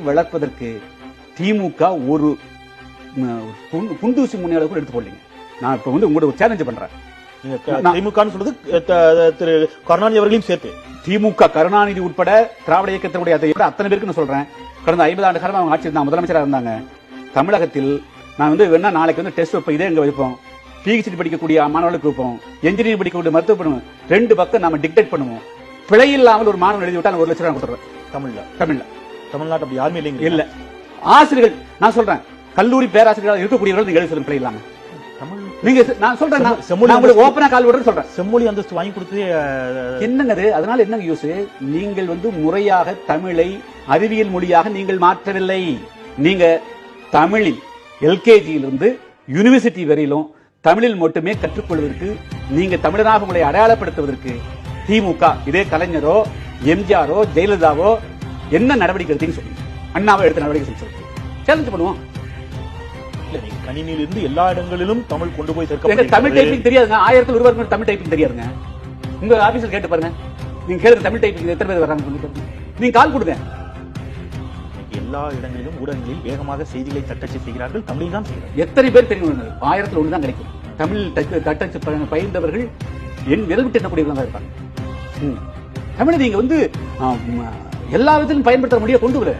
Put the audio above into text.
வளர்ப்பதற்கு திமுக ஒரு குண்டூசி முன்னேற்றம் கூட எடுத்து போடலீங்க. நான் இப்ப உங்களோட ஒரு சேலஞ்ச் பண்றேன். திமுக சொல்றது திரு கருணாநிதி அவர்களையும் சேர்த்து திமுக கருணாநிதி உட்பட திராவிட இயக்கத்தினுடைய அத்தனை பேருக்கு நான் சொல்றேன். கடந்த 50 ஆண்டு காலம் அவங்க ஆட்சி இருந்தாங்க, முதலமைச்சராக இருந்தாங்க. தமிழகத்தில் நான் வேணா நாளைக்கு டெஸ்ட் வைப்போம், இதே எங்க வைப்போம், பிஹெச்டி படிக்கக்கூடிய மாணவர்களுக்கு வைப்போம், என்ஜினியரிங் படிக்கக்கூடிய மருத்துவ பண்ணுவோம், 2 பக்கம் நாம டிக்டேட் பண்ணுவோம். பிழை இல்லாமல் ஒரு மாணவன் எழுதி விட்டால் 1 லட்சம் ரூபாய் கொடுத்துருவேன். தமிழ்நாட்டு அப்படி யாருமே இல்லைங்க. இல்ல ஆசிரியர்கள் நான் சொல்றேன், கல்லூரி பேராசிரியர்கள் இருக்கக்கூடியவர்கள் நீங்க எழுதி சொல்லுங்க, பிழை இல்லாம. நீங்க நான் சொல்றேன், நான் ஓபனா கால் விடுறேன் சொல்றேன். செம்மொழி அந்தஸ்து வாங்கி கொடுத்து என்னங்க அதனால என்ன யூஸ்? நீங்கள் முறையாக தமிழை அறிவியல் மொழியாக நீங்கள் மாற்றவில்லை. நீங்க தமிழில் எல்கேஜியிலிருந்து யூனிவர்சிட்டி வரையிலும் தமிழில் மட்டுமே கற்றுக்கொள்வதற்கு, நீங்க தமிழனாக உங்களை அடையாளப்படுத்துவதற்கு திமுக இதே கலைஞரோ எம்ஜிஆரோ ஜெயலலிதாவோ என்ன நடவடிக்கை எடுத்தீங்கன்னு சொல்லுங்க. அண்ணாவை எடுத்த நடவடிக்கை சொல்லுங்க, சேலஞ்ச் பண்ணுவோம். கணினியில இருந்து எல்லா இடங்களிலும் தமிழ் கொண்டு போய் சேர்க்க. தமிழ் டைப்பிங் தெரியாதுங்க, 1000 ரூபாய்க்கு தமிழ் டைப்பிங் தெரியாதுங்க. உங்க ஆபீஸ்ல கேட்டு பாருங்க, நீங்க கேளுங்க தமிழ் டைப்பிங் எத்தனை பேர் வராங்க, நீங்க கால் கொடுங்க. எல்லா இடங்களிலும் ஊடகங்களில் வேகமாக செய்திகளை தட்டச்சு செய்கிறார்கள், தமிழில் தான் செய்கிறார்கள். எத்தனை பேர் தெரியும்? 1000ல் 1 தான் கிடைக்கும். தமிழ் தட்டச்சு பயின்றவர்கள் என் விரல் விட்டு எண்ணக்கூடியவர்களாக தான் இருப்பாங்க. தமிழை நீங்க எல்லா விதத்திலும் பயன்படுத்த முடிய கொண்டு வர